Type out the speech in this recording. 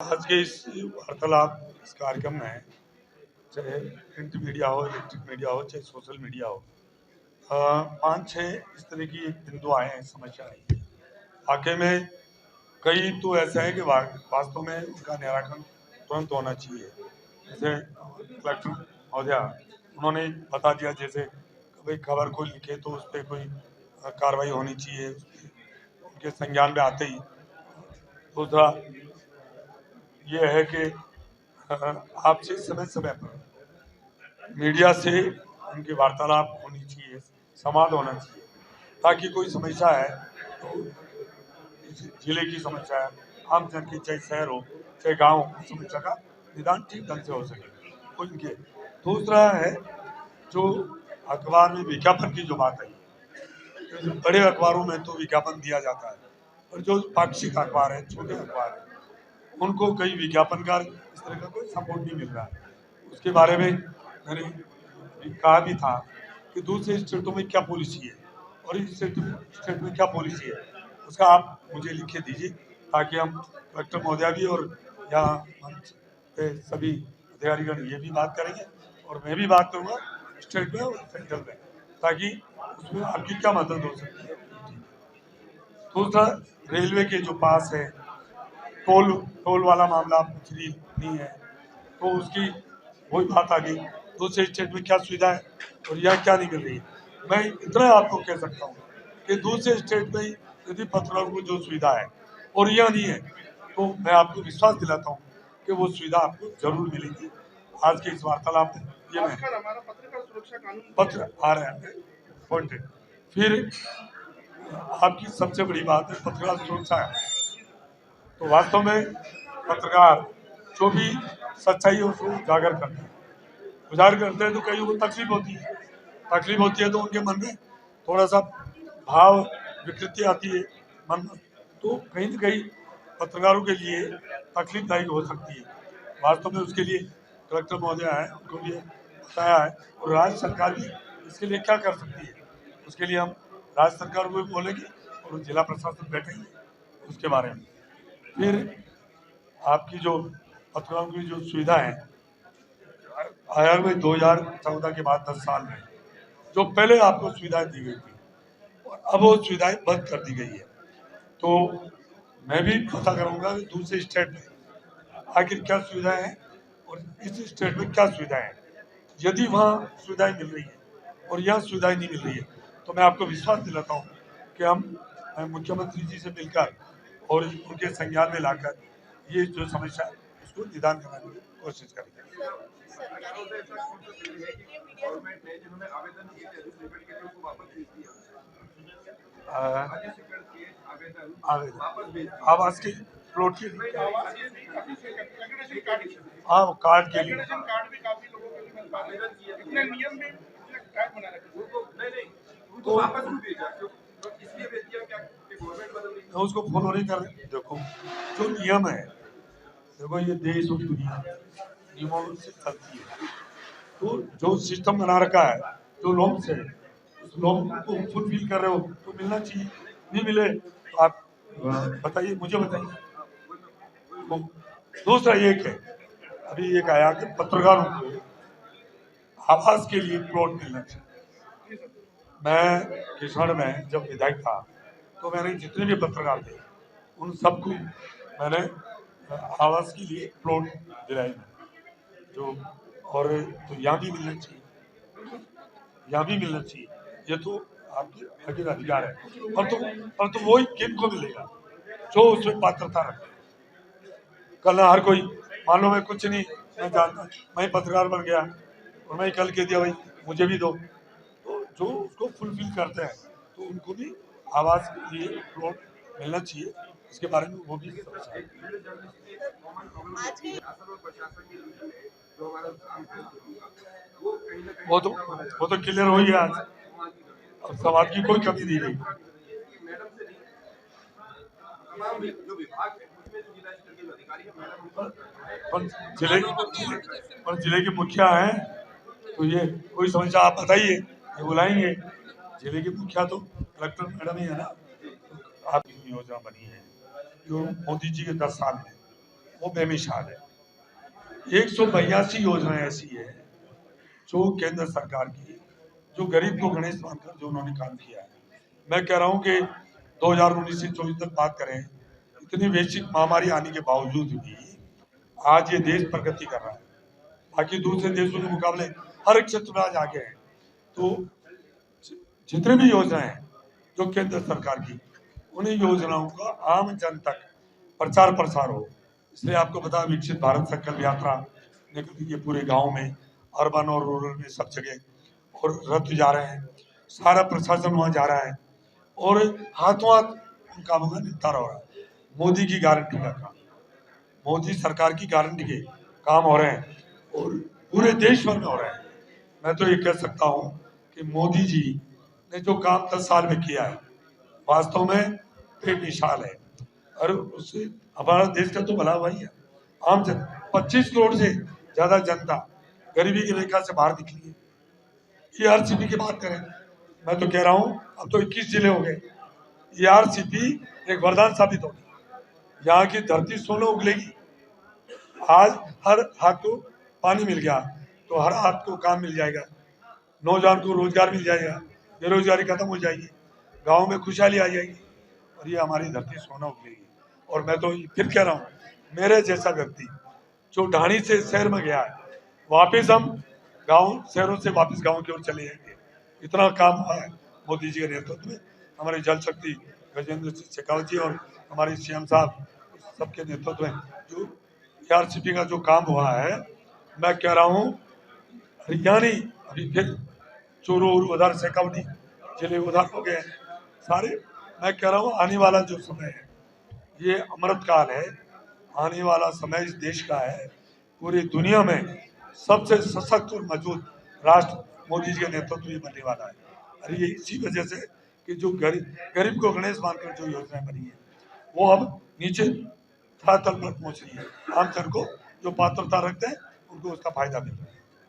आज के इस वार्तालाप इस कार्यक्रम में चाहे प्रिंट मीडिया हो, इलेक्ट्रिक मीडिया हो, चाहे सोशल मीडिया हो, 5-6 इस तरह की बिंदु आए हैं, समस्या आई है। वाकई में कई तो ऐसे हैं कि वास्तव में उनका निराकरण तुरंत होना चाहिए। जैसे कलेक्टर महोदया उन्होंने बता दिया, जैसे कभी खबर को लिखे तो उस पर कोई कार्रवाई होनी चाहिए उनके संज्ञान में आते ही। दूसरा ये है कि आपसे समय समय पर मीडिया से उनकी वार्तालाप होनी चाहिए, संवाद होना चाहिए, ताकि कोई समस्या है तो जिले की समस्या है, आम जन की, चाहे शहर हो चाहे गांव हो, समस्या का निदान ठीक ढंग से हो सके उनके। दूसरा है जो अखबार में विज्ञापन की जो बात आई, तो बड़े अखबारों में तो विज्ञापन दिया जाता है, और जो पाक्षिक अखबार है, छोटे अखबार है, उनको कई विज्ञापनकार इस तरह का कोई सपोर्ट नहीं मिल रहा है। उसके बारे में मैंने कहा भी था कि दूसरे स्टेटों में क्या पॉलिसी है और इस स्टेट में क्या पॉलिसी है, उसका आप मुझे लिख के दीजिए, ताकि हम कलेक्टर महोदया भी और यहाँ मंच पे सभी अधिकारीगण ये भी बात करेंगे और मैं भी बात करूँगा स्टेट में और सेंट्रल में, ताकि उसमें आपकी क्या मदद हो सकती है। दूसरा, रेलवे के जो पास है, टोल टोल वाला मामला फ्री नहीं है, तो उसकी वही बात आ गई, दूसरे स्टेट में क्या सुविधा है और यहाँ क्या नहीं मिल रही है। मैं इतना आपको कह सकता हूँ कि दूसरे स्टेट में यदि पत्रकारों को जो सुविधा है और यहाँ नहीं है, तो मैं आपको विश्वास दिलाता हूँ कि वो सुविधा आपको जरूर मिलेगी। आज के इस वार्तालाप में ये मैं हमारा पत्रकार सुरक्षा कानून पत्र आ रहे हैं पॉइंटेड। फिर आपकी सबसे बड़ी बात है पत्रकार सुरक्षा है, तो वास्तव में पत्रकार जो भी सच्चाई है उसको उजागर करते हैं, उजागर करते हैं तो कई उनको तकलीफ होती है, तो उनके मन में थोड़ा सा भाव विकृति आती है मन में, तो कहीं ना कहीं पत्रकारों के लिए तकलीफदायी हो सकती है। वास्तव में उसके लिए कलेक्टर महोदय है, उनको भी बताया है, और राज्य सरकार भी इसके लिए क्या कर सकती है, उसके लिए हम राज्य सरकार को भी बोलेंगे और जिला प्रशासन बैठेंगे उसके बारे में। फिर आपकी जो पत्रकारों की जो सुविधा है, आया में 2014 के बाद 10 साल में जो पहले आपको सुविधाएं दी गई थी, और अब वो सुविधाएं बंद कर दी गई है। तो मैं भी पता करूंगा कि दूसरे स्टेट में आखिर क्या सुविधाएं हैं और इस स्टेट में क्या सुविधाएं हैं। यदि वहाँ सुविधाएं मिल रही है और यहाँ सुविधाएं नहीं मिल रही है, तो मैं आपको विश्वास दिलाता हूँ कि हम मुख्यमंत्री जी से मिलकर और उनके संज्ञान में लाकर ये जो समस्या है उसको निदान कराने की कोशिश करेंगे। आवेदन आवास के प्लॉट के हाँ, कार्ड के लिए तो उसको फॉलो नहीं कर रहे। देखो जो नियम है, देखो ये देश और दुनिया नियमों से चलती है, तो जो सिस्टम बना रखा है, जो नॉर्म्स है, उस नॉर्म को फुलफिल कर रहे हो तो मिलना चाहिए, नहीं मिले तो आप बताइए, मुझे बताइए। तो दूसरा एक है, अभी एक आया कि पत्रकारों को आवास के लिए प्लॉट मिलना चाहिए। मैं किशोर में जब विधायक था तो मैंने जितने भी पत्रकार थे उन सबको मैंने आवास के लिए प्लॉट दिलाई जो, और तो यहाँ भी मिलना चाहिए, यहाँ भी मिलना चाहिए, ये तो आपके आखिर अधिकार है। और तो वही किन को मिलेगा जो उसमें पात्रता रखे। कल हर कोई, मान लो मैं कुछ नहीं, मैं जानता, मैं पत्रकार बन गया और मैं कल कह दिया भाई मुझे भी दो, तो जो उसको फुलफिल करते हैं तो उनको भी आवास के लिए प्लॉट मिलना चाहिए, इसके बारे में वो भी वो तो क्लियर हो ही है आज, अब समाज की कोई कमी नहीं रही। पर जिले के मुखिया हैं, तो ये कोई समस्या आप बताइए, ये बुलाएंगे। जिले के मुखिया तो कलेक्टर मैडम ही है ना, आपकी योजना बनी है जो मोदी जी के 10 साल में, वो बेमिसाल है। 182 योजनाएं ऐसी है जो केंद्र सरकार की, जो गरीब को गणेश मानकर जो उन्होंने काम किया है। मैं कह रहा हूं कि 2019 से 24 तक बात करें, इतनी वैश्विक महामारी आने के बावजूद भी आज ये देश प्रगति कर रहा है। बाकी दूसरे देशों के मुकाबले हर एक क्षेत्र में आज आगे है। तो जितने भी योजनाएं हैं जो केंद्र सरकार की, उन्हीं योजनाओं का आम जन तक प्रचार प्रसार हो। इसलिए आपको पता, विकसित भारत संकल्प यात्रा निकल रही है पूरे गांव में, अर्बन और रूरल में सब जगह, और रथ जा रहे हैं, सारा प्रशासन वहां जा रहा है और हाथों हाथ उन कामों का निपटारा हो रहा है। मोदी की गारंटी का काम, मोदी सरकार की गारंटी के काम हो रहे हैं और पूरे देश भर में हो रहे हैं। मैं तो ये कह सकता हूँ कि मोदी जी ने जो काम 10 साल में किया है, वास्तव में बेमिसाल है। और उससे हमारा देश का तो भला हुआ ही है। आम जन 25 करोड़ से ज्यादा जनता गरीबी की रेखा से बाहर निकली है। ERCP की बात करें, मैं तो कह रहा हूँ अब तो 21 जिले हो गए। ERCP एक वरदान साबित होगी, यहाँ की धरती सोना उगलेगी। आज हर हाथ को पानी मिल गया तो हर हाथ को काम मिल जाएगा, नौजवान को रोजगार मिल जाएगा, बेरोजगारी खत्म हो जाएगी, गांव में खुशहाली आ जाएगी और ये हमारी धरती सोना उगलेगी। और मैं तो फिर कह रहा हूँ, मेरे जैसा व्यक्ति जो ढाणी से शहर में गया है, वापिस हम गांव, शहरों से वापस गांव की ओर चले जाएंगे। इतना काम हुआ है मोदी जी के नेतृत्व में, हमारे जल शक्ति गजेंद्र सिंह शेखावत जी और हमारे CM साहब सबके नेतृत्व में जो ERCP का जो काम हुआ है, मैं कह रहा हूँ हरियाणी अभी फिर चोरू उधर शेखावटी जिले उधर हो गए सारे। मैं कह रहा हूँ आने वाला जो समय है ये अमृत काल है, आने वाला समय इस देश का है, पूरी दुनिया में सबसे सशक्त और मजबूत राष्ट्र मोदी जी के नेतृत्व में बनने वाला है। और ये इसी वजह से कि जो गरीब को गणेश मानकर जो योजनाएं बनी है वो अब नीचे धरातल पर पहुंच रही है। आम जन को जो पात्रता रखते हैं उनको उसका फायदा मिल रहा है।